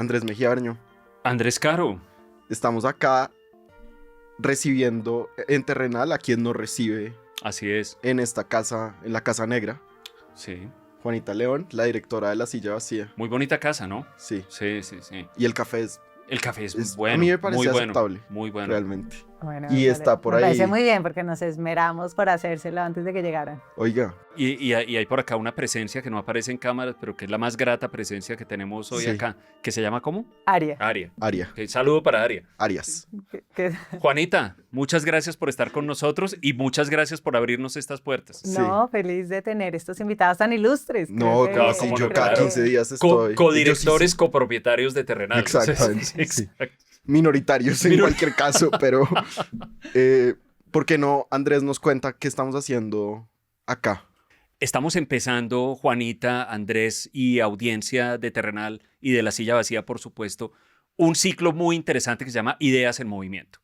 Andrés Mejía Barño. Andrés Caro. Estamos acá recibiendo en Terrenal a quien nos recibe Así es. en esta casa, en la Casa Negra. Sí. Juanita León, la directora de La Silla Vacía. Muy bonita casa, ¿no? Sí. Sí. Y el café es El café es bueno. a mí me parece muy aceptable. Bueno, muy bueno. Realmente. Bueno, Y está por me ahí. parece muy bien porque nos esmeramos por hacérselo antes de que llegaran. Oiga, Y hay por acá una presencia que no aparece en cámaras, pero que es la más grata presencia que tenemos hoy Sí. acá, que se llama ¿cómo? Aria. Aria. Aria. Ok, saludo para Aria. Arias. que- Juanita, muchas gracias por estar con nosotros y muchas gracias por abrirnos estas puertas. Sí. No, feliz de tener estos invitados tan ilustres. No, Creo que- claro, sí, sí, cómo yo no, cada claro. 15 días estoy. Codirectores, Yo copropietarios de Terrenal. Exactamente, Sí, sí. exacto. minoritarios en cualquier caso, pero ¿por qué no Andrés nos cuenta qué estamos haciendo acá? Estamos empezando, Juanita, Andrés y audiencia de Terrenal y de La Silla Vacía, por supuesto, un ciclo muy interesante que se llama Ideas en Movimiento.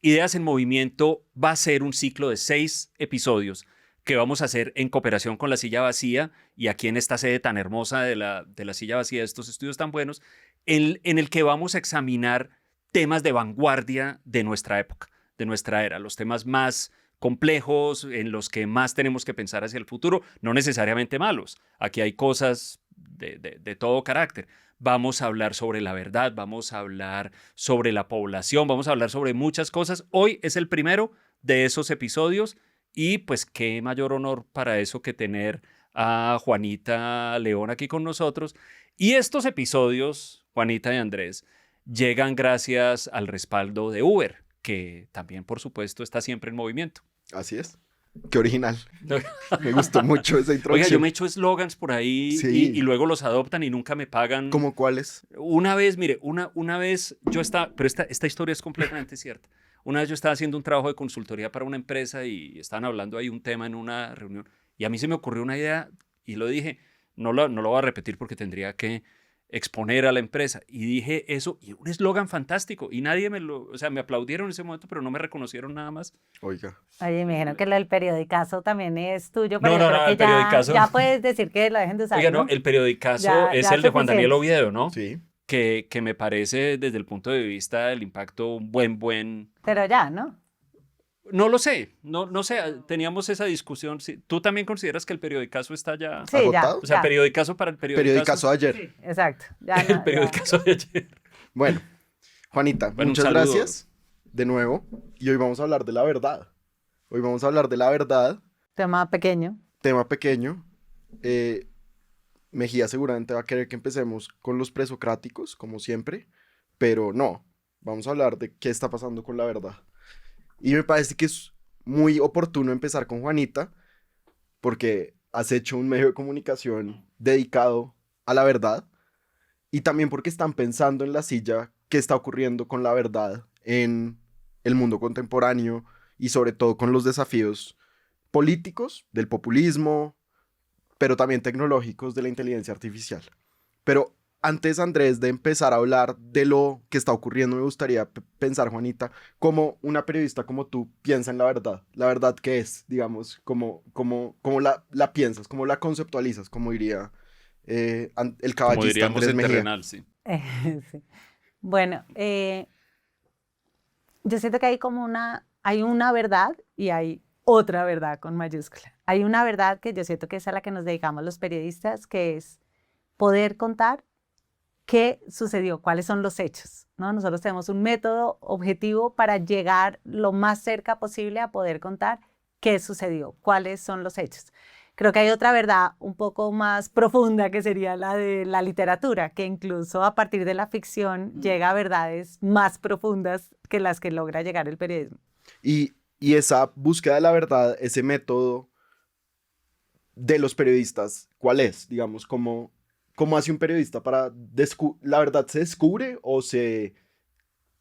Ideas en Movimiento va a ser un ciclo de 6 episodios que vamos a hacer en cooperación con La Silla Vacía y aquí en esta sede tan hermosa de la Silla Vacía, de estos estudios tan buenos, en el que vamos a examinar temas de vanguardia de nuestra época, de nuestra era, los temas más complejos, en los que más tenemos que pensar hacia el futuro, no necesariamente malos. Aquí hay cosas de todo carácter. Vamos a hablar sobre la verdad, vamos a hablar sobre la población, vamos a hablar sobre muchas cosas. Hoy es el primero de esos episodios y pues qué mayor honor para eso que tener a Juanita León aquí con nosotros. Y estos episodios, Juanita y Andrés, llegan gracias al respaldo de Uber, que también, por supuesto, está siempre en movimiento. Así es. Qué original. Me gustó mucho esa introducción. Oiga, yo me echo eslogans por ahí Sí. y luego los adoptan y nunca me pagan. ¿Cómo cuáles? Una vez, mire, una vez yo estaba, pero esta historia es completamente cierta. Una vez yo estaba haciendo un trabajo de consultoría para una empresa y estaban hablando ahí un tema en una reunión y a mí se me ocurrió una idea y lo dije, no lo voy a repetir porque tendría que exponer a la empresa y dije eso y un eslogan fantástico y nadie o sea, me aplaudieron en ese momento pero no me reconocieron nada más. Oiga. Oye, me dijeron que lo del periodicazo también es tuyo, pero No, yo creo el que periodicazo. ya puedes decir que lo dejen de usar, Oiga, ¿no? no, el periodicazo Ya- es ya el de Juan suficiente. Daniel Oviedo, ¿no? Sí. Que me parece desde el punto de vista del impacto un buen... Pero ya, ¿no? No lo sé, no sé, teníamos esa discusión. Sí, ¿tú también consideras que el periodicazo está ya...? Sí, ya. ¿Agotado? O sea, ya. periodicazo para el periodicazo. Periodicazo de ayer. Sí, exacto. Ya, El no, periodicazo de ayer. Bueno, Juanita, Bueno, un muchas saludo. gracias de nuevo. Y hoy vamos a hablar de la verdad. Hoy vamos a hablar de la verdad, ya. Tema pequeño. tema pequeño. Mejía seguramente va a querer que empecemos con los presocráticos, como siempre, pero no, vamos a hablar de qué está pasando con la verdad. Y me parece que es muy oportuno empezar con Juanita, porque has hecho un medio de comunicación dedicado a la verdad, y también porque están pensando en La Silla qué está ocurriendo con la verdad en el mundo contemporáneo, y sobre todo con los desafíos políticos, del populismo, pero también tecnológicos de la inteligencia artificial. Pero antes, Andrés, de empezar a hablar de lo que está ocurriendo, me gustaría pensar, Juanita, cómo una periodista como tú piensa en la verdad. La verdad que es, digamos, cómo la piensas, cómo la conceptualizas, como diría el Como caballista diríamos Andrés en Mejía. Terrenal, sí. Sí. Bueno, yo siento que hay una verdad y hay otra verdad con mayúscula. Hay una verdad que yo siento que es a la que nos dedicamos los periodistas, que es poder contar qué sucedió, cuáles son los hechos, ¿no? Nosotros tenemos un método objetivo para llegar lo más cerca posible a poder contar qué sucedió, cuáles son los hechos. Creo que hay otra verdad un poco más profunda que sería la de la literatura, que incluso a partir de la ficción llega a verdades más profundas que las que logra llegar el periodismo. Y esa búsqueda de la verdad, ese método de los periodistas, ¿cuál es? Digamos, ¿cómo hace un periodista para... ¿La verdad se descubre o se...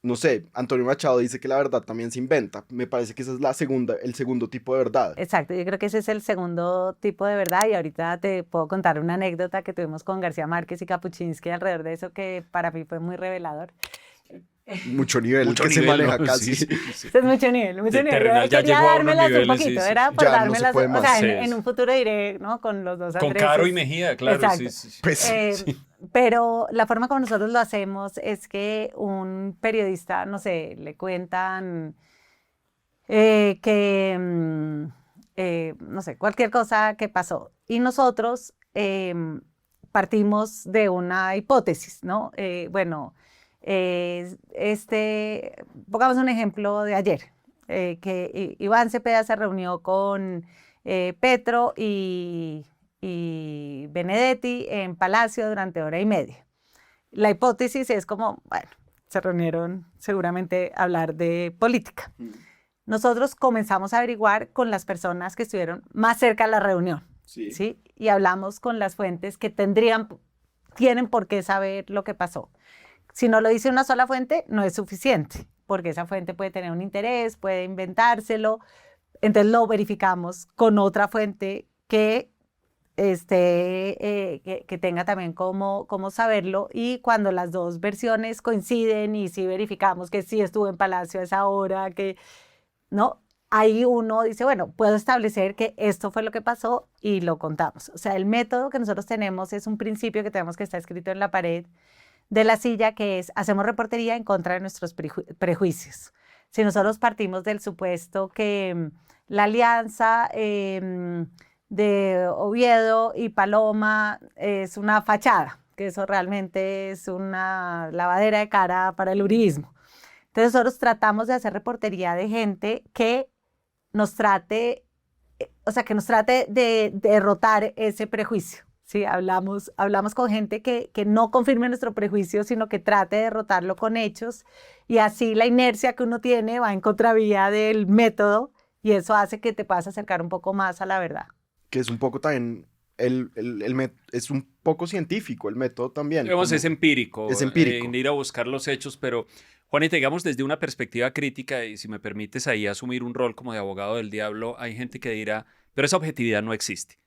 No sé, Antonio Machado dice que la verdad también se inventa. Me parece que esa es el segundo tipo de verdad. Exacto, yo creo que ese es el segundo tipo de verdad y ahorita te puedo contar una anécdota que tuvimos con García Márquez y Kapuczynski alrededor de eso que para mí fue muy revelador. Mucho nivel Mucho que nivel, se maneja ¿no? casi. Sí, sí. Esto es mucho nivel, mucho De nivel. Terrenal Yo ya quería llegó a unos dármelas un niveles, poquito, sí, sí. era por Ya no se dármelas, puede o más. sea, Sí, en sí. un futuro diré, ¿no? Con los dos Con Andreses. Caro y Mejía, claro. Exacto. Sí. Pues, Eh, Pero la forma como nosotros lo hacemos es que un periodista, no sé, le cuentan no sé, cualquier cosa que pasó. Y nosotros partimos de una hipótesis, ¿no? Pongamos un ejemplo de ayer, que Iván Cepeda se reunió con Petro y Benedetti en Palacio durante hora y media. La hipótesis es como, bueno, se reunieron seguramente a hablar de política. Nosotros comenzamos a averiguar con las personas que estuvieron más cerca de la reunión, ¿sí? Y hablamos con las fuentes que tienen por qué saber lo que pasó. Si no lo dice una sola fuente, no es suficiente, porque esa fuente puede tener un interés, puede inventárselo. Entonces lo verificamos con otra fuente que tenga también cómo saberlo, y cuando las dos versiones coinciden y sí verificamos que sí estuvo en Palacio a esa hora, ¿no? Ahí uno dice, bueno, puedo establecer que esto fue lo que pasó y lo contamos. O sea, el método que nosotros tenemos es un principio que tenemos que está escrito en la pared de la silla, que es: hacemos reportería en contra de nuestros prejuicios. Si nosotros partimos del supuesto que la alianza de Oviedo y Paloma es una fachada, que eso realmente es una lavadera de cara para el uribismo. Entonces nosotros tratamos de hacer reportería de gente que nos trate, que nos trate de derrotar ese prejuicio, ¿sí? Hablamos con gente que no confirme nuestro prejuicio, sino que trate de derrotarlo con hechos, y así la inercia que uno tiene va en contravía del método, y eso hace que te puedas acercar un poco más a la verdad. Que es un poco también, es un poco científico el método también. Digamos, es empírico. Es empírico. En ir a buscar los hechos, pero Juanita, digamos, desde una perspectiva crítica, y si me permites ahí asumir un rol como de abogado del diablo, hay gente que dirá, pero esa objetividad no existe,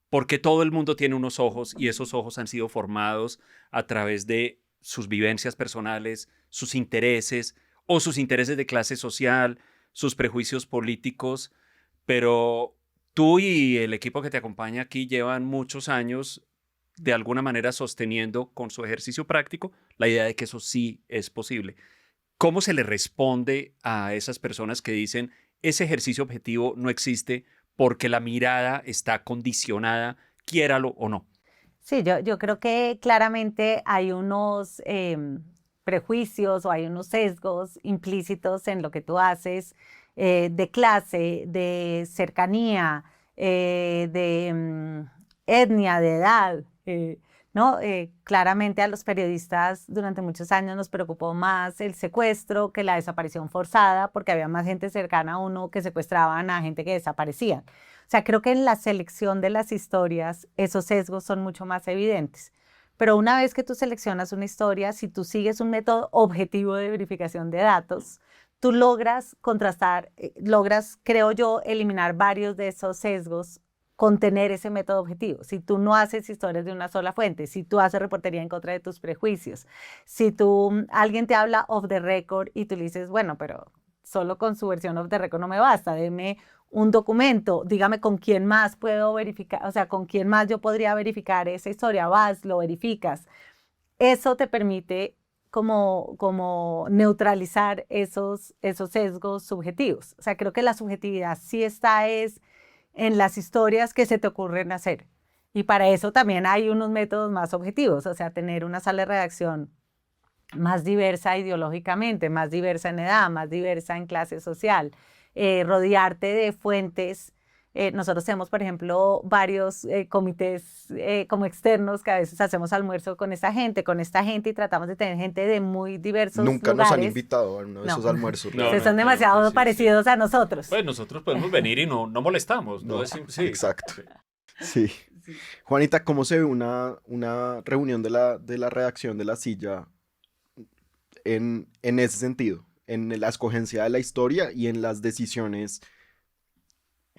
porque todo el mundo tiene unos ojos, y esos ojos han sido formados a través de sus vivencias personales, sus intereses, o sus intereses de clase social, sus prejuicios políticos, pero tú y el equipo que te acompaña aquí llevan muchos años de alguna manera sosteniendo con su ejercicio práctico la idea de que eso sí es posible. ¿Cómo se le responde a esas personas que dicen ese ejercicio objetivo no existe porque la mirada está condicionada, quiéralo o no? Sí, yo creo que claramente hay unos prejuicios o hay unos sesgos implícitos en lo que tú haces, de clase, de cercanía, de etnia, de edad, ¿no? Claramente a los periodistas durante muchos años nos preocupó más el secuestro que la desaparición forzada, porque había más gente cercana a uno que secuestraban a gente que desaparecían. O sea, creo que en la selección de las historias esos sesgos son mucho más evidentes. Pero una vez que tú seleccionas una historia, si tú sigues un método objetivo de verificación de datos, tú logras contrastar, logras, creo yo, eliminar varios de esos sesgos con tener ese método objetivo. Si tú no haces historias de una sola fuente, si tú haces reportería en contra de tus prejuicios, si alguien te habla off the record y tú le dices, bueno, pero solo con su versión off the record no me basta, deme un documento, dígame con quién más puedo verificar, o sea, con quién más yo podría verificar esa historia, vas, lo verificas. Eso te permite como neutralizar esos sesgos subjetivos. O sea, creo que la subjetividad sí está en las historias que se te ocurren hacer. Y para eso también hay unos métodos más objetivos, o sea, tener una sala de redacción más diversa ideológicamente, más diversa en edad, más diversa en clase social, rodearte de fuentes. Nosotros tenemos, por ejemplo, varios comités como externos que a veces hacemos almuerzo con esta gente y tratamos de tener gente de muy diversos Nunca lugares. Nos han invitado a uno de esos almuerzos. Son demasiado parecidos a nosotros. Pues nosotros podemos venir y no molestamos. No, sí. Exacto. Sí. Juanita, ¿cómo se ve una reunión de la redacción de La Silla en ese sentido? En la escogencia de la historia y en las decisiones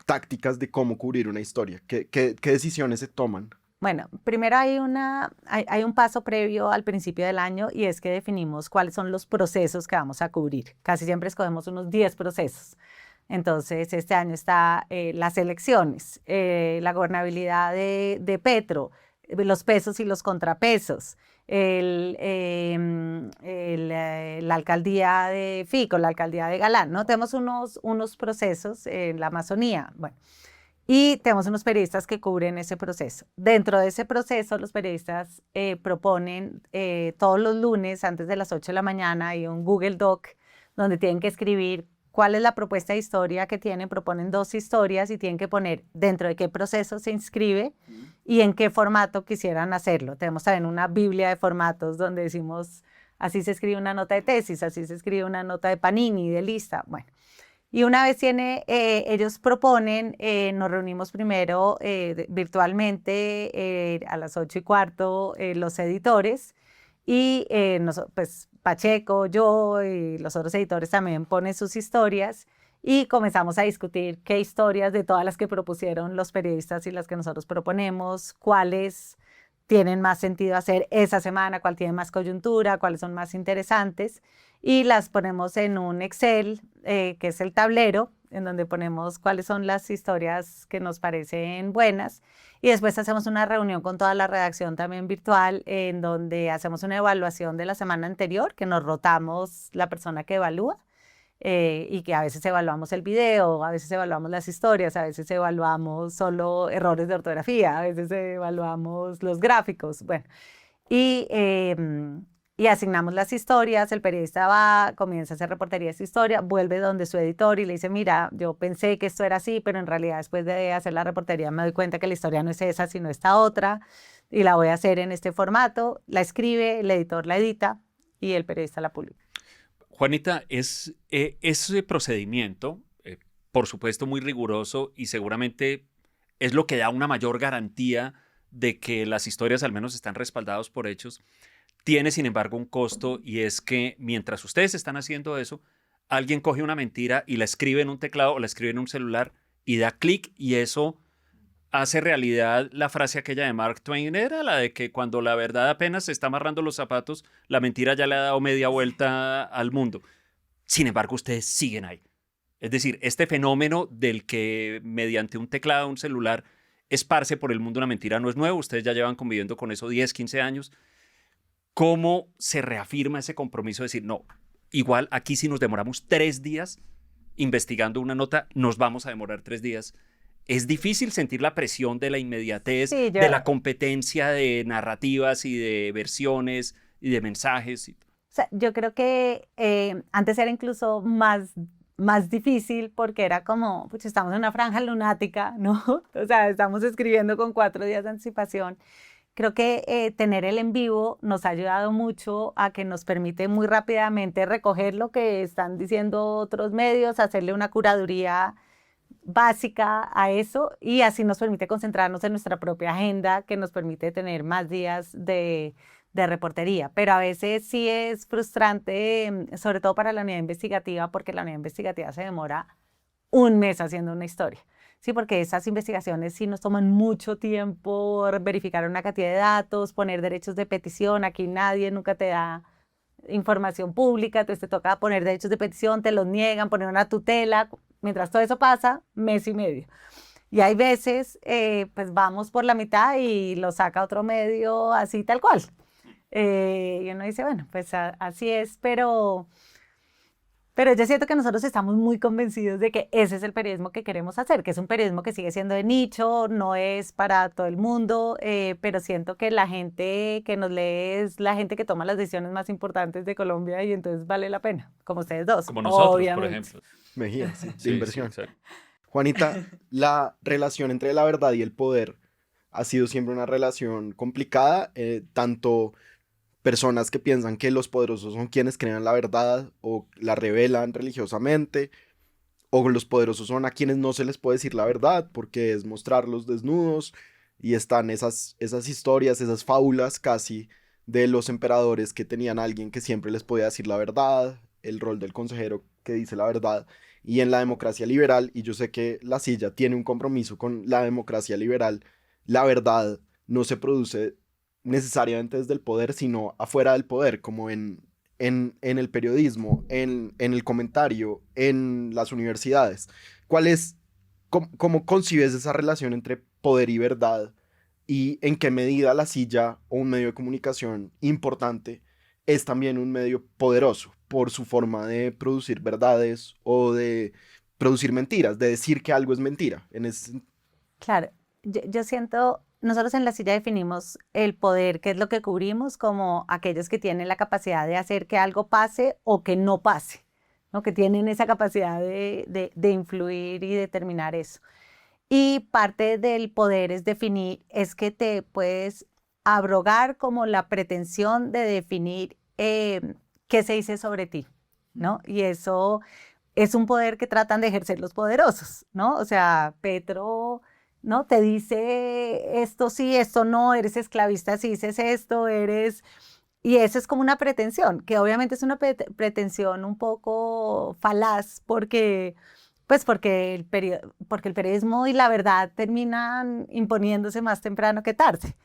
tácticas de cómo cubrir una historia. ¿Qué decisiones se toman? Bueno, primero hay un paso previo al principio del año, y es que definimos cuáles son los procesos que vamos a cubrir. Casi siempre escogemos unos 10 procesos. Entonces, este año está las elecciones, la gobernabilidad de Petro, los pesos y los contrapesos, la alcaldía de Fico, la alcaldía de Galán, ¿no? Tenemos unos procesos en la Amazonía, bueno, y tenemos unos periodistas que cubren ese proceso. Dentro de ese proceso, los periodistas proponen todos los lunes, antes de las 8 de la mañana, hay un Google Doc donde tienen que escribir cuál es la propuesta de historia que tienen, proponen 2 historias y tienen que poner dentro de qué proceso se inscribe y en qué formato quisieran hacerlo. Tenemos también una biblia de formatos donde decimos, así se escribe una nota de tesis, así se escribe una nota de Panini, de lista, bueno. Y una vez ellos proponen, nos reunimos primero virtualmente a las 8:15, los editores, y pues Pacheco, yo y los otros editores también ponen sus historias y comenzamos a discutir qué historias de todas las que propusieron los periodistas y las que nosotros proponemos, cuáles tienen más sentido hacer esa semana, cuál tiene más coyuntura, cuáles son más interesantes, y las ponemos en un Excel, que es el tablero, en donde ponemos cuáles son las historias que nos parecen buenas, y después hacemos una reunión con toda la redacción también virtual, en donde hacemos una evaluación de la semana anterior, que nos rotamos la persona que evalúa, y que a veces evaluamos el video, a veces evaluamos las historias, a veces evaluamos solo errores de ortografía, a veces evaluamos los gráficos, bueno, y, y asignamos las historias, el periodista va, comienza a hacer reportería de esa historia, vuelve donde su editor y le dice, mira, yo pensé que esto era así, pero en realidad después de hacer la reportería me doy cuenta que la historia no es esa, sino esta otra, y la voy a hacer en este formato, la escribe, el editor la edita y el periodista la publica. Juanita, ese procedimiento, por supuesto, muy riguroso y seguramente es lo que da una mayor garantía de que las historias al menos están respaldadas por hechos. Tiene, sin embargo, un costo, y es que mientras ustedes están haciendo eso, alguien coge una mentira y la escribe en un teclado o la escribe en un celular y da clic, y eso hace realidad la frase aquella de Mark Twain, era la de que cuando la verdad apenas se está amarrando los zapatos, la mentira ya le ha dado media vuelta al mundo. Sin embargo, ustedes siguen ahí. Es decir, este fenómeno del que mediante un teclado, un celular, esparce por el mundo una mentira no es nuevo. Ustedes ya llevan conviviendo con eso 10, 15 años. ¿Cómo se reafirma ese compromiso de decir, no, igual aquí si nos demoramos 3 días investigando una nota, nos vamos a demorar 3 días? Es difícil sentir la presión de la inmediatez, Sí, de la competencia de narrativas y de versiones y de mensajes. O sea, yo creo que antes era incluso más difícil porque era como, pues estamos en una franja lunática, ¿no? O sea, estamos escribiendo con 4 días de anticipación. Creo que tener el en vivo nos ha ayudado mucho a que nos permite muy rápidamente recoger lo que están diciendo otros medios, hacerle una curaduría básica a eso, y así nos permite concentrarnos en nuestra propia agenda, que nos permite tener más días de reportería. Pero a veces sí es frustrante, sobre todo para la unidad investigativa, porque la unidad investigativa se demora un mes haciendo una historia. Sí, porque esas investigaciones sí nos toman mucho tiempo, verificar una cantidad de datos, poner derechos de petición. Aquí nadie nunca te da información pública, entonces te toca poner derechos de petición, te los niegan, poner una tutela. Mientras todo eso pasa, mes y medio. Y hay veces, pues vamos por la mitad y lo saca otro medio así tal cual. Y uno dice, bueno, pues así es, pero yo siento que nosotros estamos muy convencidos de que ese es el periodismo que queremos hacer, que es un periodismo que sigue siendo de nicho, no es para todo el mundo, pero siento que la gente que nos lee es la gente que toma las decisiones más importantes de Colombia, y entonces vale la pena, como ustedes dos. Como nosotros, obviamente. por ejemplo. Mejía, Sí, de inversión. sí, exacto. Juanita, la relación entre la verdad y el poder ha sido siempre una relación complicada, tanto personas que piensan que los poderosos son quienes crean la verdad o la revelan religiosamente, o los poderosos son a quienes no se les puede decir la verdad porque es mostrarlos desnudos, y están esas historias, esas fábulas casi de los emperadores que tenían a alguien que siempre les podía decir la verdad, el rol del consejero que dice la verdad. Y en la democracia liberal, y yo sé que La Silla tiene un compromiso con la democracia liberal, la verdad no se produce necesariamente desde el poder, sino afuera del poder, como en el periodismo, en el comentario, en las universidades. ¿Cómo concibes esa relación entre poder y verdad y en qué medida la silla o un medio de comunicación importante es también un medio poderoso por su forma de producir verdades o de producir mentiras, de decir que algo es mentira. Claro, yo siento, nosotros en la silla definimos el poder, que es lo que cubrimos, como aquellos que tienen la capacidad de hacer que algo pase o que no pase, ¿no? Que tienen esa capacidad de influir y determinar eso. Y parte del poder es definir, es que te puedes abrogar como la pretensión de definir qué se dice sobre ti, ¿no? Y eso es un poder que tratan de ejercer los poderosos, ¿no? O sea, Petro, ¿no? Te dice esto sí, esto no, eres esclavista si dices esto, eres... Y eso es como una pretensión, que obviamente es una pretensión un poco falaz porque, pues porque el periodismo y la verdad terminan imponiéndose más temprano que tarde.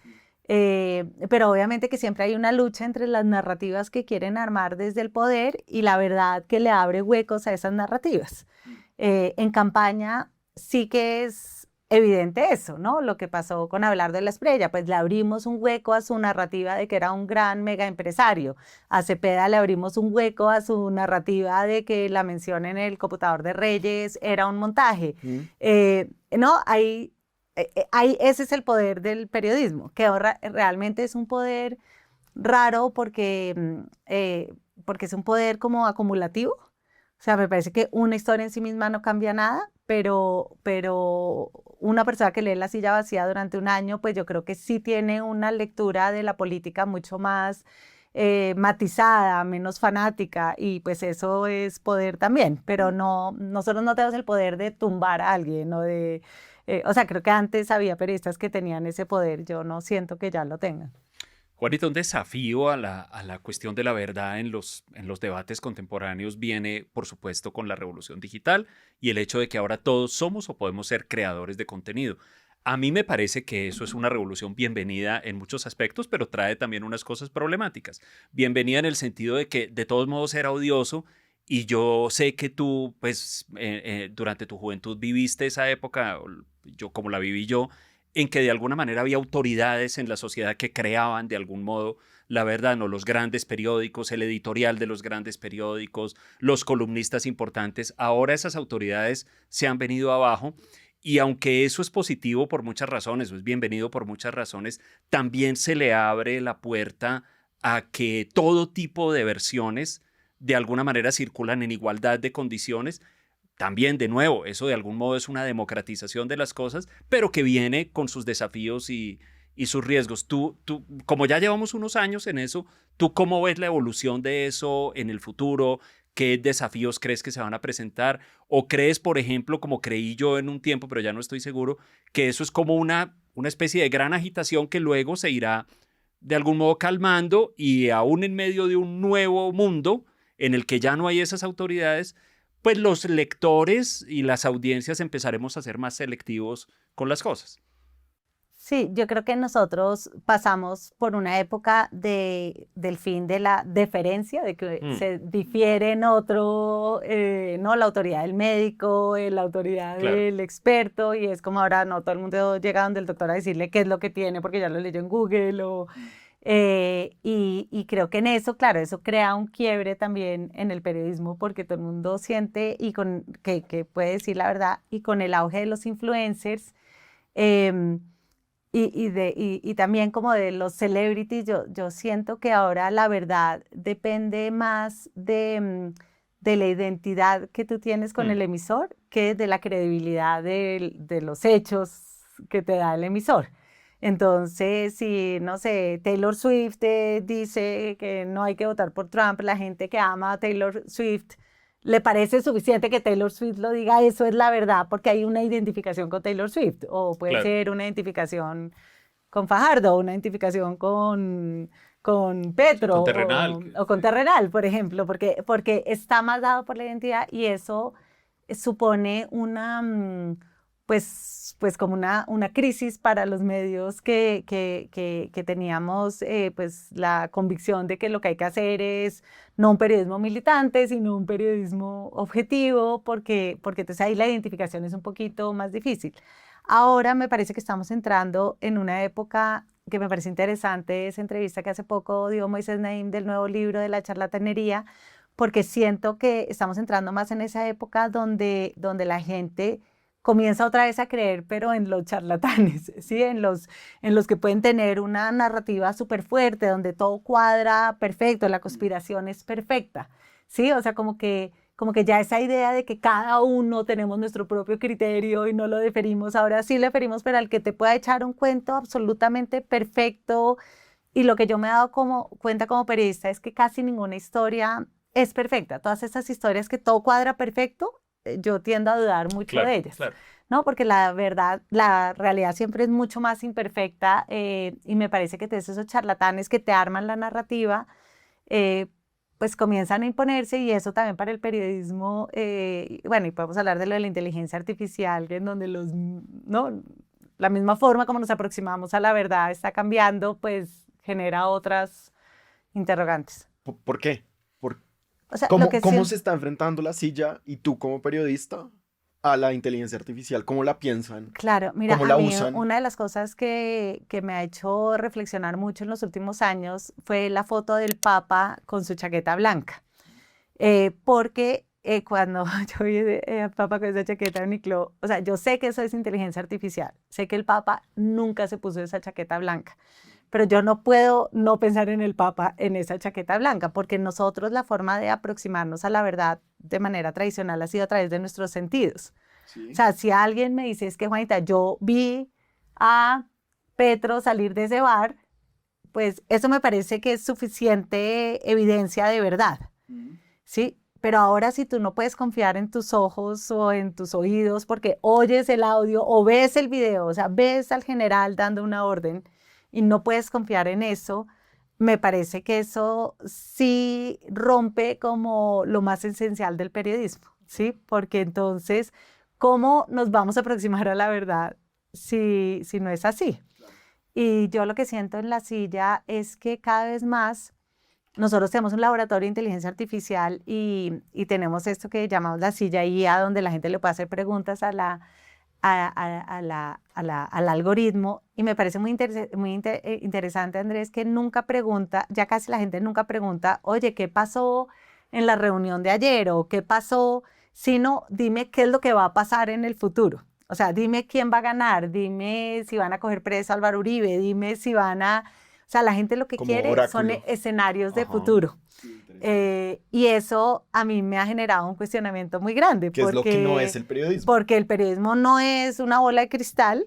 Pero obviamente que siempre hay una lucha entre las narrativas que quieren armar desde el poder y la verdad que le abre huecos a esas narrativas. En campaña sí que es evidente eso, ¿no? Lo que pasó con Abelardo de la Espriella, pues le abrimos un hueco a su narrativa de que era un gran mega empresario. A Cepeda le abrimos un hueco a su narrativa de que la mención en el computador de Reyes era un montaje. No, ese es el poder del periodismo, que realmente es un poder raro porque es un poder como acumulativo. O sea, me parece que una historia en sí misma no cambia nada, pero una persona que lee La silla vacía durante un año, pues yo creo que sí tiene una lectura de la política mucho más matizada, menos fanática, y pues eso es poder también, pero no, nosotros no tenemos el poder de tumbar a alguien o sea, creo que antes había periodistas que tenían ese poder, yo no siento que ya lo tengan. Juanita, un desafío a la cuestión de la verdad en los debates contemporáneos viene, por supuesto, con la revolución digital y el hecho de que ahora todos somos o podemos ser creadores de contenido. A mí me parece que eso es una revolución bienvenida en muchos aspectos, pero trae también unas cosas problemáticas. Bienvenida en el sentido de que de todos modos era odioso y yo sé que tú, pues, durante tu juventud viviste esa época, yo como la viví yo, en que de alguna manera había autoridades en la sociedad que creaban de algún modo la verdad, ¿no? Los grandes periódicos, el editorial de los grandes periódicos, los columnistas importantes. Ahora esas autoridades se han venido abajo y aunque eso es positivo por muchas razones, o es bienvenido por muchas razones, también se le abre la puerta a que todo tipo de versiones de alguna manera circulan en igualdad de condiciones. También, de nuevo, eso de algún modo es una democratización de las cosas, pero que viene con sus desafíos y sus riesgos. Como ya llevamos unos años en eso, ¿tú cómo ves la evolución de eso en el futuro? ¿Qué desafíos crees que se van a presentar? ¿O crees, por ejemplo, como creí yo en un tiempo, pero ya no estoy seguro, que eso es como una especie de gran agitación que luego se irá de algún modo calmando y aún en medio de un nuevo mundo en el que ya no hay esas autoridades, pues los lectores y las audiencias empezaremos a ser más selectivos con las cosas? Sí, yo creo que nosotros pasamos por una época del fin de la deferencia, de que se difiere en otro, ¿no? La autoridad del médico, la autoridad Claro. del experto, y es como ahora, no, todo el mundo llega donde el doctor a decirle qué es lo que tiene porque ya lo leyó en Google, y creo que en eso, claro, eso crea un quiebre también en el periodismo porque todo el mundo siente que puede decir la verdad, y con el auge de los influencers, em, y también como de los celebrities, yo siento que ahora la verdad depende más de la identidad que tú tienes con el emisor que de la credibilidad de los hechos que te da el emisor. Entonces, si, no sé, Taylor Swift dice que no hay que votar por Trump, la gente que ama a Taylor Swift le parece suficiente que Taylor Swift lo diga, eso es la verdad, porque hay una identificación con Taylor Swift, o puede Claro. ser una identificación con Fajardo, una identificación con Petro, Con Terrenal. o con Terrenal, por ejemplo, porque está más dado por la identidad y eso supone pues como una crisis para los medios que teníamos pues la convicción de que lo que hay que hacer es no un periodismo militante, sino un periodismo objetivo, porque entonces ahí la identificación es un poquito más difícil. Ahora me parece que estamos entrando en una época que me parece interesante, esa entrevista que hace poco dio Moisés Naim del nuevo libro de la charlatanería, porque siento que estamos entrando más en esa época donde la gente comienza otra vez a creer, pero en los charlatanes, ¿sí? En los que pueden tener una narrativa súper fuerte, donde todo cuadra perfecto, la conspiración es perfecta, ¿sí? O sea, como que ya esa idea de que cada uno tenemos nuestro propio criterio y no lo deferimos, ahora sí le deferimos, pero al que te pueda echar un cuento absolutamente perfecto. Y lo que yo me he dado cuenta como periodista es que casi ninguna historia es perfecta. Todas estas historias que todo cuadra perfecto, yo tiendo a dudar mucho de ellas, claro. ¿no? Porque la verdad, la realidad siempre es mucho más imperfecta y me parece que esos charlatanes que te arman la narrativa, pues comienzan a imponerse y eso también para el periodismo, bueno, y podemos hablar de lo de la inteligencia artificial, en donde ¿no? La misma forma como nos aproximamos a la verdad está cambiando, pues genera otras interrogantes. ¿Por qué? O sea, ¿Cómo se está enfrentando la silla y tú como periodista a la inteligencia artificial? ¿Cómo la piensan? Claro, mira, ¿Cómo a la mí usan? una de las cosas que me ha hecho reflexionar mucho en los últimos años fue la foto del Papa con su chaqueta blanca. Porque cuando yo vi al Papa con esa chaqueta uniclo, o sea, yo sé que eso es inteligencia artificial, sé que el Papa nunca se puso esa chaqueta blanca, pero yo no puedo no pensar en el Papa en esa chaqueta blanca, porque nosotros la forma de aproximarnos a la verdad de manera tradicional ha sido a través de nuestros sentidos. Sí. O sea, si alguien me dice, es que Juanita, yo vi a Petro salir de ese bar, pues eso me parece que es suficiente evidencia de verdad, ¿sí? Pero ahora si tú no puedes confiar en tus ojos o en tus oídos porque oyes el audio o ves el video, o sea, ves al general dando una orden y no puedes confiar en eso, me parece que eso sí rompe como lo más esencial del periodismo, ¿sí? Porque entonces, ¿cómo nos vamos a aproximar a la verdad si no es así? Y yo lo que siento en la silla es que cada vez más nosotros tenemos un laboratorio de inteligencia artificial y tenemos esto que llamamos la silla IA, donde la gente le puede hacer preguntas al algoritmo. Y me parece muy interesante, Andrés, que nunca pregunta, ya casi la gente nunca pregunta, oye, ¿qué pasó en la reunión de ayer? O ¿qué pasó? Sino, dime qué es lo que va a pasar en el futuro. O sea, dime quién va a ganar, dime si van a coger preso a Álvaro Uribe, dime si van a... O sea, la gente lo que Como quiere son oráculo. escenarios de Ajá. futuro. Sí, interesante. Y eso a mí me ha generado un cuestionamiento muy grande. ¿Qué es lo que no es el periodismo? Porque el periodismo no es una bola de cristal,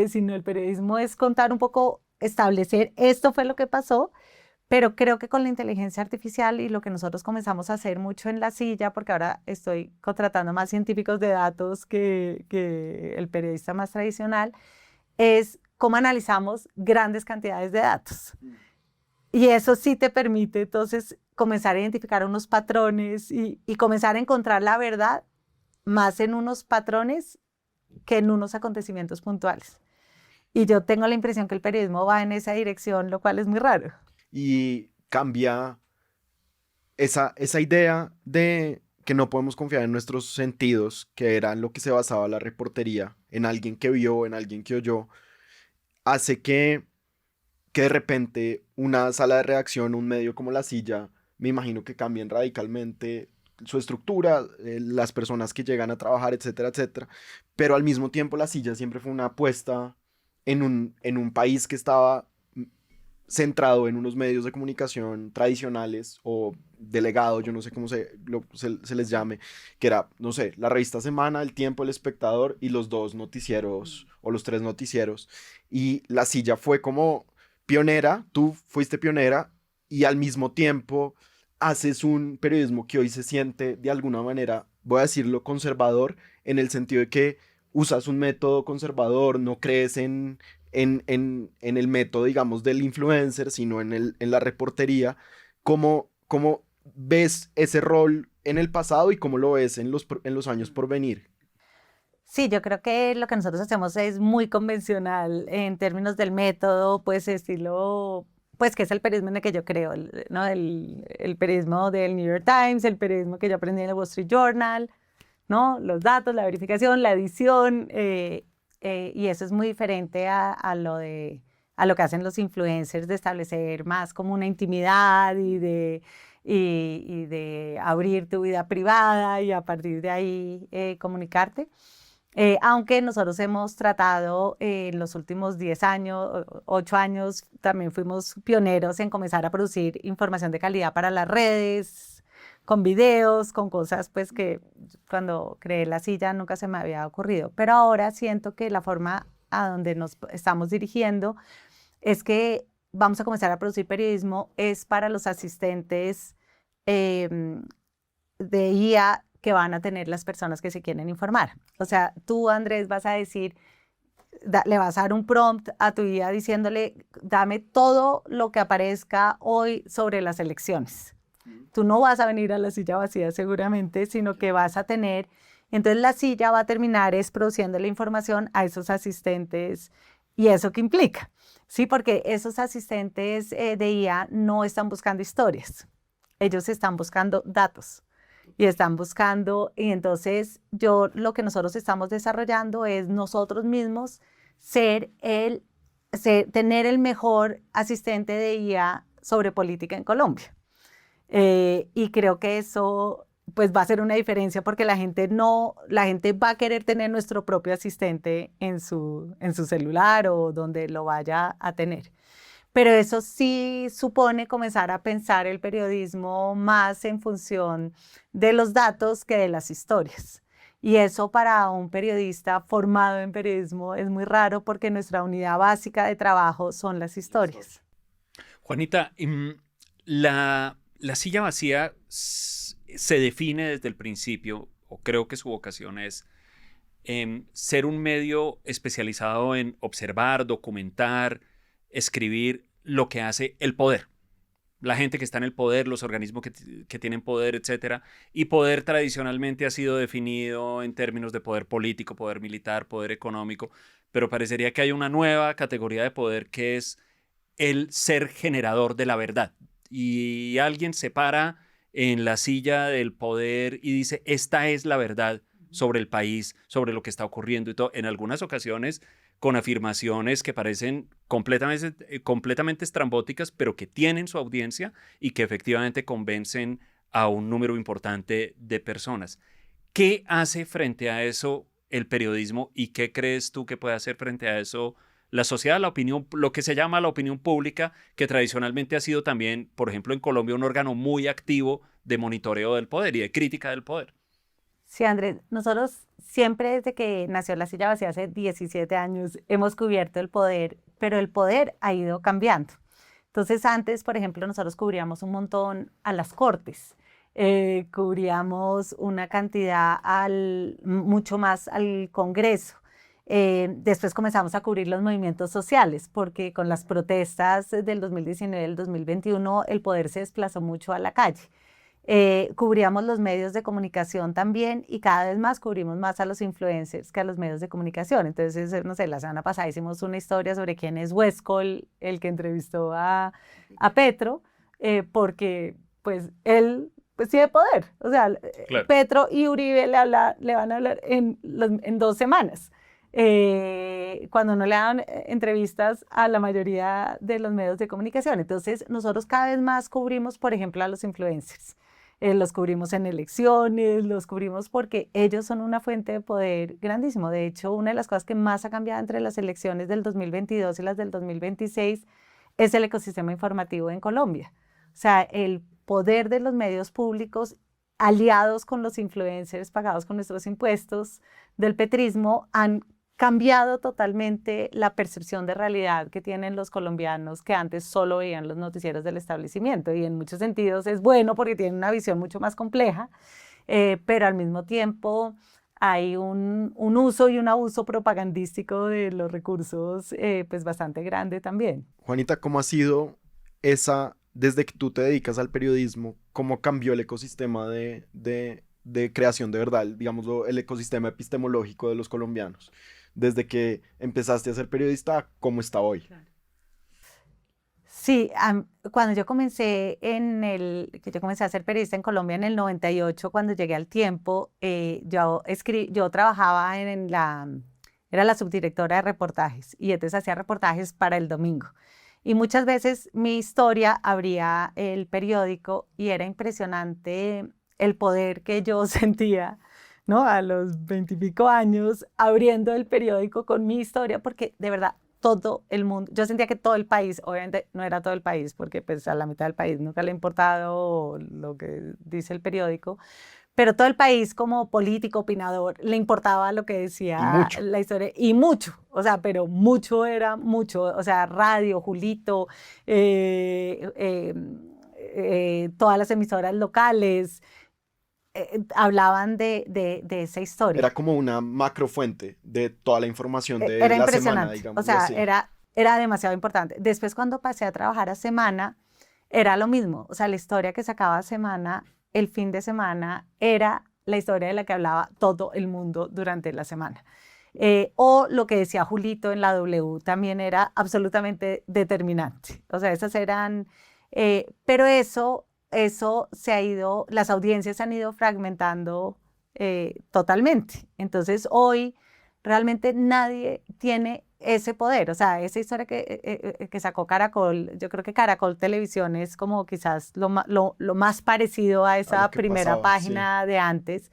sino el periodismo es contar un poco, establecer esto fue lo que pasó, pero creo que con la inteligencia artificial y lo que nosotros comenzamos a hacer mucho en la silla, porque ahora estoy contratando más científicos de datos que el periodista más tradicional, es cómo analizamos grandes cantidades de datos. Y eso sí te permite entonces comenzar a identificar unos patrones y comenzar a encontrar la verdad más en unos patrones que en unos acontecimientos puntuales. Y yo tengo la impresión que el periodismo va en esa dirección, lo cual es muy raro. Y cambia esa idea de que no podemos confiar en nuestros sentidos, que era en lo que se basaba la reportería, en alguien que vio, en alguien que oyó, hace que de repente una sala de redacción, un medio como La Silla, me imagino que cambien radicalmente su estructura, las personas que llegan a trabajar, etcétera, etcétera. Pero al mismo tiempo La Silla siempre fue una apuesta en un país que estaba centrado en unos medios de comunicación tradicionales o delegados, yo no sé cómo se les llame, que era, no sé, la revista Semana, El Tiempo, El Espectador y los 2 noticieros o los 3 noticieros. Y La Silla fue como pionera, tú fuiste pionera y al mismo tiempo haces un periodismo que hoy se siente de alguna manera, voy a decirlo, conservador, en el sentido de que usas un método conservador, no crees en el método, digamos, del influencer, sino en la reportería. ¿Cómo ves ese rol en el pasado y cómo lo ves en los años por venir? Sí, yo creo que lo que nosotros hacemos es muy convencional en términos del método, pues estilo, pues que es el periodismo en el que yo creo, ¿no? El periodismo del New York Times, el periodismo que yo aprendí en el Wall Street Journal, ¿no? Los datos, la verificación, la edición, y eso es muy diferente a lo que hacen los influencers de establecer más como una intimidad y de abrir tu vida privada y a partir de ahí comunicarte. Aunque nosotros hemos tratado en los últimos 10 años, 8 años, también fuimos pioneros en comenzar a producir información de calidad para las redes, con videos, con cosas pues que cuando creé La Silla nunca se me había ocurrido. Pero ahora siento que la forma a donde nos estamos dirigiendo es que vamos a comenzar a producir periodismo es para los asistentes de IA que van a tener las personas que se quieren informar. O sea, tú, Andrés, vas a decir, le vas a dar un prompt a tu IA diciéndole, dame todo lo que aparezca hoy sobre las elecciones. Tú no vas a venir a La Silla Vacía seguramente, sino que vas a tener, entonces La Silla va a terminar es produciendo la información a esos asistentes. ¿Y eso qué implica? Sí, porque esos asistentes de IA no están buscando historias, ellos están buscando datos. Y están buscando, y entonces lo que nosotros estamos desarrollando es nosotros mismos tener el mejor asistente de IA sobre política en Colombia. Y creo que eso pues va a ser una diferencia porque la gente va a querer tener nuestro propio asistente en su celular o donde lo vaya a tener. Pero eso sí supone comenzar a pensar el periodismo más en función de los datos que de las historias. Y eso para un periodista formado en periodismo es muy raro porque nuestra unidad básica de trabajo son las historias. Juanita, la Silla Vacía se define desde el principio, o creo que su vocación es ser un medio especializado en observar, documentar, escribir lo que hace el poder. La gente que está en el poder, los organismos que tienen poder, etcétera. Y poder tradicionalmente ha sido definido en términos de poder político, poder militar, poder económico, pero parecería que hay una nueva categoría de poder que es el ser generador de la verdad. Y alguien se para en la silla del poder y dice, esta es la verdad sobre el país, sobre lo que está ocurriendo y todo. En algunas ocasiones con afirmaciones que parecen completamente estrambóticas, pero que tienen su audiencia y que efectivamente convencen a un número importante de personas. ¿Qué hace frente a eso el periodismo y qué crees tú que puede hacer frente a eso la sociedad, la opinión, lo que se llama la opinión pública, que tradicionalmente ha sido también, por ejemplo, en Colombia, un órgano muy activo de monitoreo del poder y de crítica del poder? Sí, Andrés, nosotros siempre desde que nació La Silla Vacía hace 17 años hemos cubierto el poder, pero el poder ha ido cambiando. Entonces antes, por ejemplo, nosotros cubríamos un montón a las cortes, cubríamos una cantidad mucho más al Congreso. Después comenzamos a cubrir los movimientos sociales, porque con las protestas del 2019 y del 2021 el poder se desplazó mucho a la calle. Cubríamos los medios de comunicación también y cada vez más cubrimos más a los influencers que a los medios de comunicación. Entonces, no sé, la semana pasada hicimos una historia sobre quién es Westcol, el que entrevistó a Petro, porque pues él pues tiene poder. O sea, claro. Petro y Uribe le van a hablar en 2 semanas. Cuando no le dan entrevistas a la mayoría de los medios de comunicación. Entonces, nosotros cada vez más cubrimos, por ejemplo, a los influencers. Los cubrimos en elecciones, los cubrimos porque ellos son una fuente de poder grandísimo. De hecho, una de las cosas que más ha cambiado entre las elecciones del 2022 y las del 2026 es el ecosistema informativo en Colombia. O sea, el poder de los medios públicos aliados con los influencers pagados con nuestros impuestos del petrismo han cambiado totalmente la percepción de realidad que tienen los colombianos que antes solo veían los noticieros del establecimiento y en muchos sentidos es bueno porque tienen una visión mucho más compleja, pero al mismo tiempo hay un uso y un abuso propagandístico de los recursos pues bastante grande también. Juanita, ¿cómo ha sido desde que tú te dedicas al periodismo, cómo cambió el ecosistema de de creación de verdad, digámoslo, el ecosistema epistemológico de los colombianos? Desde que empezaste a ser periodista, ¿cómo está hoy? Sí, cuando yo comencé que yo comencé a ser periodista en Colombia en el 98, cuando llegué al Tiempo, yo trabajaba era la subdirectora de reportajes y entonces hacía reportajes para El Domingo. Y muchas veces mi historia abría el periódico y era impresionante el poder que yo sentía, ¿no? A los 20 y pico años, abriendo el periódico con mi historia, porque de verdad todo el mundo, yo sentía que todo el país, obviamente no era todo el país, porque pues a la mitad del país nunca le ha importado lo que dice el periódico, pero todo el país como político, opinador, le importaba lo que Y decía mucho. la historia, y mucho, o sea, pero mucho era mucho, o sea, radio, Julito, todas las emisoras locales hablaban de esa historia. Era como una macrofuente de toda la información de Era la semana, impresionante, o digámoslo sea, así. era demasiado importante. Después cuando pasé a trabajar a Semana, era lo mismo, o sea, la historia que sacaba Semana, el fin de semana, era la historia de la que hablaba todo el mundo durante la semana. O lo que decía Julito en la W también era absolutamente determinante. O sea, esas eran, pero eso se ha ido, las audiencias se han ido fragmentando totalmente. Entonces hoy realmente nadie tiene ese poder. O sea, esa historia que sacó Caracol, yo creo que Caracol Televisión es como quizás lo más parecido a A esa lo que primera pasaba, sí. página de antes,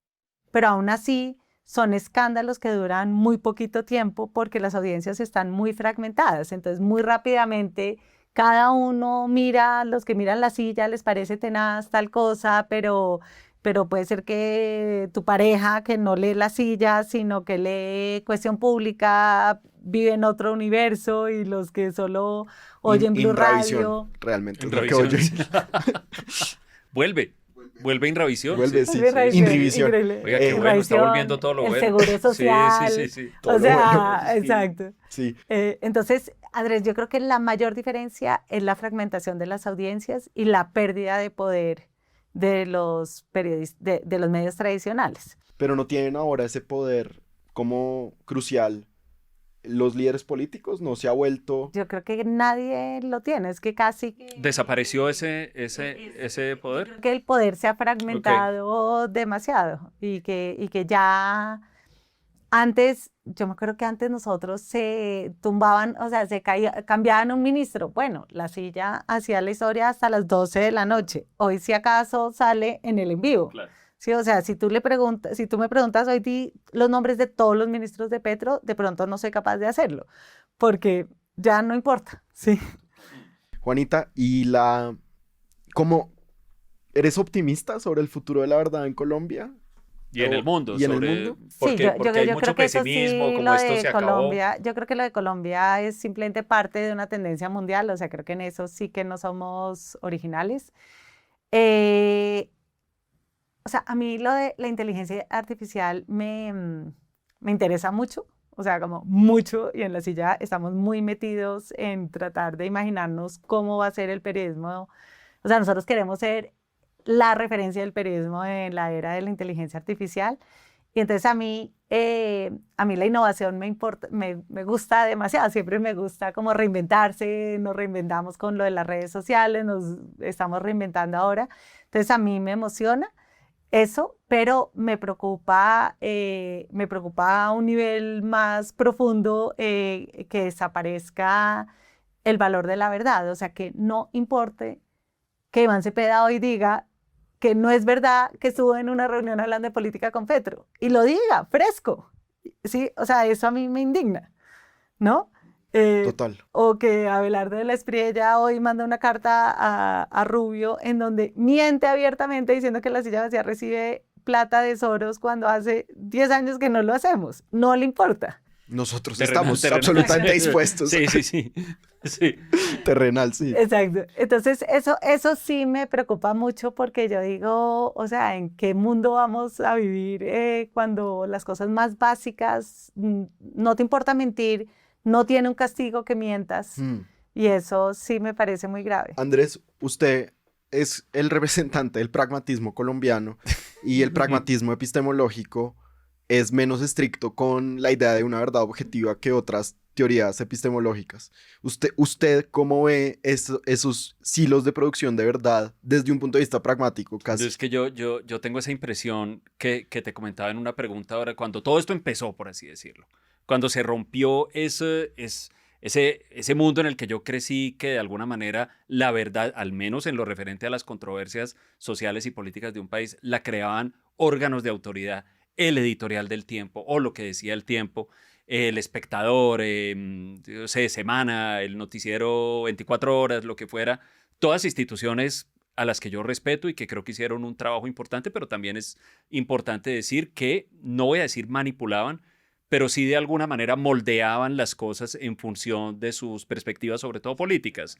pero aún así son escándalos que duran muy poquito tiempo porque las audiencias están muy fragmentadas. Entonces, muy rápidamente, cada uno mira, los que miran la silla les parece tenaz tal cosa, pero puede ser que tu pareja, que no lee la silla, sino que lee Cuestión Pública, vive en otro universo y los que solo oyen Blue Inravisión, Radio. realmente es lo que Inravisión. oye. Vuelve Inravisión. Vuelve, sí, Inravisión, Inrivisión. Oiga, qué bueno, está volviendo todo lo el bueno. Seguro Social. Sí. Todo O lo bueno. sea, Sí. exacto. Sí, Entonces, Andrés, yo creo que la mayor diferencia es la fragmentación de las audiencias y la pérdida de poder de los de los medios tradicionales. pero no tienen ahora ese poder como crucial. Los líderes políticos no se ha vuelto. Yo creo que nadie lo tiene, es que casi ¿Desapareció ese poder? creo que el poder se ha fragmentado demasiado y que ya antes, yo me acuerdo que antes nosotros se tumbaban, o sea, cambiaban un ministro. Bueno, la silla hacía la historia hasta las 12 de la noche. Hoy si acaso sale en el en vivo. Claro. Sí, o sea, si tú me preguntas hoy los nombres de todos los ministros de Petro, de pronto no soy capaz de hacerlo, porque ya no importa, sí. Juanita, ¿cómo eres optimista sobre el futuro de la verdad en Colombia? Y en el mundo. ¿Y en el mundo? Porque, Sí, yo porque hay creo mucho que eso pesimismo, sí, como lo esto de se acabó. Colombia, yo creo que lo de Colombia es simplemente parte de una tendencia mundial, o sea, creo que en eso sí que no somos originales. O sea, a mí lo de la inteligencia artificial me interesa mucho, o sea, como mucho, y en la silla estamos muy metidos en tratar de imaginarnos cómo va a ser el periodismo. O sea, nosotros queremos ser la referencia del periodismo en la era de la inteligencia artificial. Y entonces a mí la innovación me gusta demasiado, siempre me gusta como reinventarse, nos reinventamos con lo de las redes sociales, nos estamos reinventando ahora. Entonces a mí me emociona eso, pero me preocupa a un nivel más profundo que desaparezca el valor de la verdad, o sea, que no importe que Iván Cepeda hoy diga que no es verdad que estuvo en una reunión hablando de política con Petro, y lo diga fresco, ¿sí? O sea, eso a mí me indigna, ¿no? Total. O que Abelardo de la Espriella hoy manda una carta a Rubio en donde miente abiertamente diciendo que la silla vacía recibe plata de Soros cuando hace 10 años que no lo hacemos. No le importa. Nosotros Terrenal, estamos terrenal. absolutamente dispuestos. Sí. Terrenal, sí. Exacto. Entonces, eso sí me preocupa mucho porque yo digo, o sea, ¿en qué mundo vamos a vivir cuando las cosas más básicas, no te importa mentir, no tiene un castigo que mientas? Y eso sí me parece muy grave. Andrés, usted es el representante del pragmatismo colombiano y el pragmatismo epistemológico es menos estricto con la idea de una verdad objetiva que otras teorías epistemológicas. ¿Usted cómo ve esos silos de producción de verdad desde un punto de vista pragmático casi? Es que yo tengo esa impresión que te comentaba en una pregunta ahora, cuando todo esto empezó, por así decirlo, cuando se rompió ese mundo en el que yo crecí, que de alguna manera la verdad, al menos en lo referente a las controversias sociales y políticas de un país, la creaban órganos de autoridad, el editorial del Tiempo o lo que decía el Tiempo, el Espectador, yo sé, Semana, el noticiero 24 horas, lo que fuera, todas instituciones a las que yo respeto y que creo que hicieron un trabajo importante, pero también es importante decir que, no voy a decir manipulaban, pero sí de alguna manera moldeaban las cosas en función de sus perspectivas, sobre todo políticas.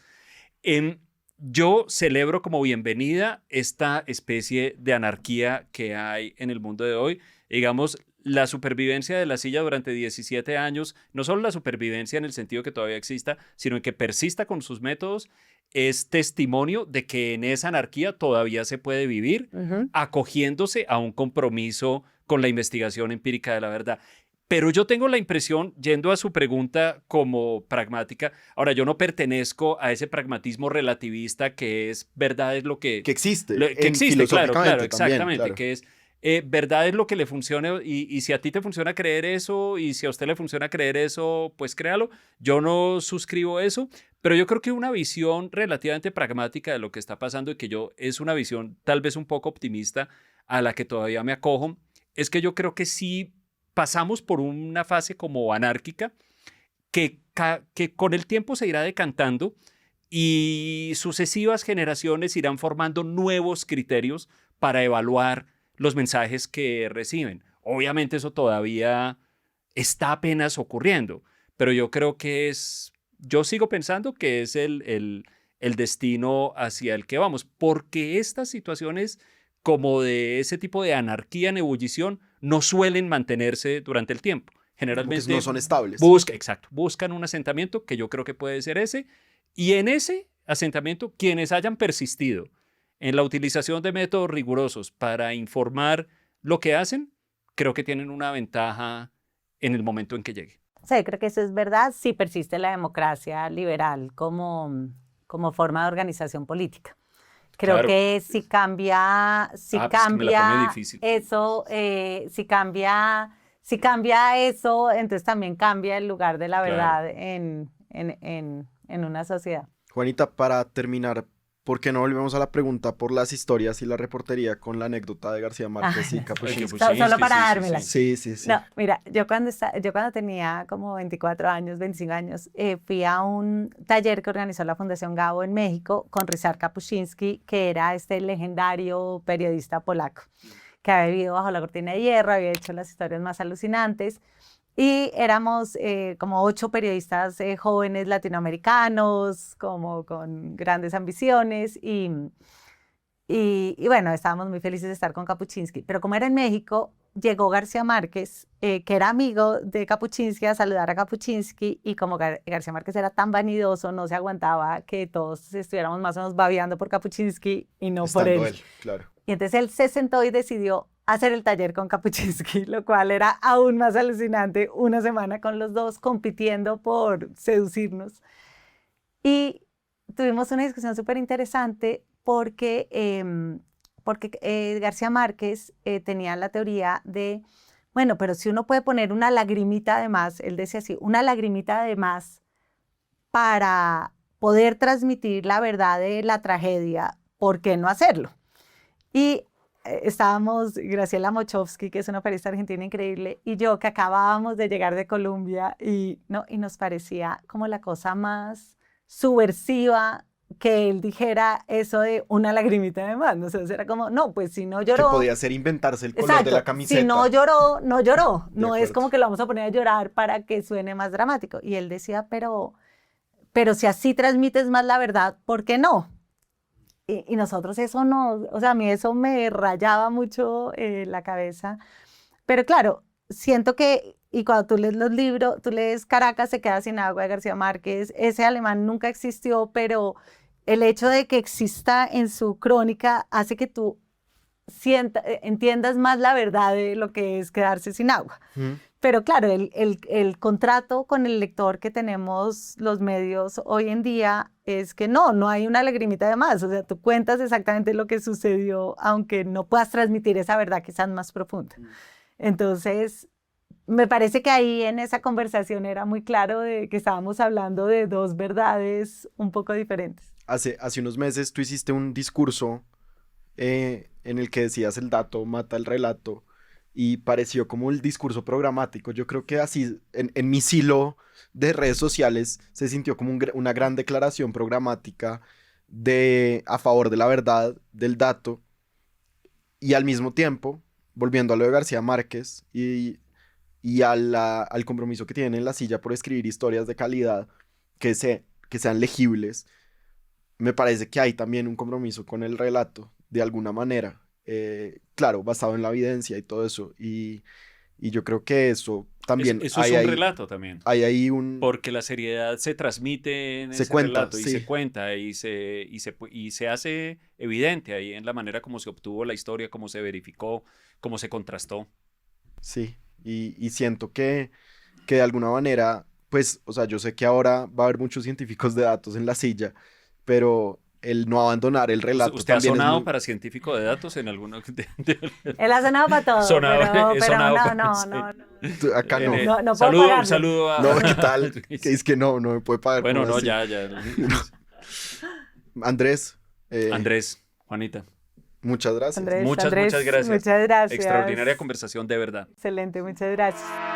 Yo celebro como bienvenida esta especie de anarquía que hay en el mundo de hoy. Digamos, la supervivencia de la silla durante 17 años, no solo la supervivencia en el sentido que todavía exista, sino en que persista con sus métodos, es testimonio de que en esa anarquía todavía se puede vivir, acogiéndose a un compromiso con la investigación empírica de la verdad. Pero yo tengo la impresión, yendo a su pregunta como pragmática, ahora yo no pertenezco a ese pragmatismo relativista que es verdad es lo que existe. Que existe, claro, exactamente, también, claro. que es verdad es lo que le funcione y si a ti te funciona creer eso y si a usted le funciona creer eso, pues créalo. Yo no suscribo eso, pero yo creo que una visión relativamente pragmática de lo que está pasando y que es una visión tal vez un poco optimista a la que todavía me acojo, es que yo creo que sí pasamos por una fase como anárquica que con el tiempo se irá decantando y sucesivas generaciones irán formando nuevos criterios para evaluar los mensajes que reciben. Obviamente eso todavía está apenas ocurriendo, pero yo creo que yo sigo pensando que es el destino hacia el que vamos, porque estas situaciones como de ese tipo de anarquía en ebullición no suelen mantenerse durante el tiempo. Generalmente no son estables. Buscan un asentamiento que yo creo que puede ser ese, y en ese asentamiento quienes hayan persistido en la utilización de métodos rigurosos para informar lo que hacen, creo que tienen una ventaja en el momento en que llegue. Sí, creo que eso es verdad, si persiste la democracia liberal como forma de organización política. Creo Claro. que si cambia eso, si cambia eso, entonces también cambia el lugar de la verdad en una sociedad. Juanita, para terminar, ¿por qué no volvemos a la pregunta por las historias y la reportería con la anécdota de García Márquez y Kapuscinski? Solo para dármela. Sí. No, mira, yo cuando tenía como 24 años, 25 años, fui a un taller que organizó la Fundación Gabo en México con Ryszard Kapuscinski, que era este legendario periodista polaco, que había vivido bajo la cortina de hierro, había hecho las historias más alucinantes. Y éramos como 8 periodistas jóvenes latinoamericanos, como con grandes ambiciones y bueno, estábamos muy felices de estar con Kapuscinski. Pero como era en México, llegó García Márquez, que era amigo de Kapuscinski, a saludar a Kapuscinski, y como García Márquez era tan vanidoso, no se aguantaba que todos estuviéramos más o menos babeando por Kapuscinski y no por él. Claro. Y entonces él se sentó y decidió hacer el taller con Kapuscinski, lo cual era aún más alucinante, una semana con los dos compitiendo por seducirnos. Y tuvimos una discusión súper interesante porque García Márquez tenía la teoría de, bueno, pero si uno puede poner una lagrimita de más, él decía así, una lagrimita de más para poder transmitir la verdad de la tragedia, ¿por qué no hacerlo? Y estábamos Graciela Mochovsky, que es una periodista argentina increíble, y yo, que acabábamos de llegar de Colombia, y nos parecía como la cosa más subversiva que él dijera eso de una lagrimita de más. Entonces era como, no, pues si no lloró... Que podía ser inventarse el color Exacto, de la camiseta. si no lloró, no lloró. De No acuerdo. es como que lo vamos a poner a llorar para que suene más dramático. Y él decía, pero si así transmites más la verdad, ¿por qué no? Y nosotros eso no, o sea, a mí eso me rayaba mucho la cabeza. Pero claro, siento que, y cuando tú lees los libros, tú lees Caracas se queda sin agua de García Márquez, ese alemán nunca existió, pero el hecho de que exista en su crónica hace que tú entiendas más la verdad de lo que es quedarse sin agua. Pero claro, el contrato con el lector que tenemos los medios hoy en día es que no hay una lagrimita de más. O sea, tú cuentas exactamente lo que sucedió, aunque no puedas transmitir esa verdad quizás más profunda. Entonces, me parece que ahí en esa conversación era muy claro de que estábamos hablando de dos verdades un poco diferentes. Hace unos meses tú hiciste un discurso en el que decías el dato mata el relato y pareció como el discurso programático. Yo creo que así en mi silo de redes sociales se sintió como una gran declaración programática a favor de la verdad, del dato, y al mismo tiempo, volviendo a lo de García Márquez y al compromiso que tienen en la silla por escribir historias de calidad que sean legibles, me parece que hay también un compromiso con el relato, de alguna manera. Claro, basado en la evidencia y todo eso. Y yo creo que eso también... Eso es un relato también. Hay ahí un... Porque la seriedad se transmite en ese cuenta, relato y sí. se cuenta y se hace evidente ahí en la manera como se obtuvo la historia, cómo se verificó, cómo se contrastó. Sí, y siento que de alguna manera, pues, o sea, yo sé que ahora va a haber muchos científicos de datos en la silla, pero el no abandonar el relato ¿Usted ha también es sonado muy... para científico de datos en alguno? Él ha sonado para todo, He pero sonado no. Acá no. No puedo Saludo, un pagarle. saludo a... No, ¿qué tal? Que es que no me puede pagar. Bueno, ¿cómo no, así? ya. Andrés. Andrés, Juanita. Muchas gracias. Andrés, Muchas gracias. Muchas gracias. Extraordinaria conversación, de verdad. Excelente, muchas gracias.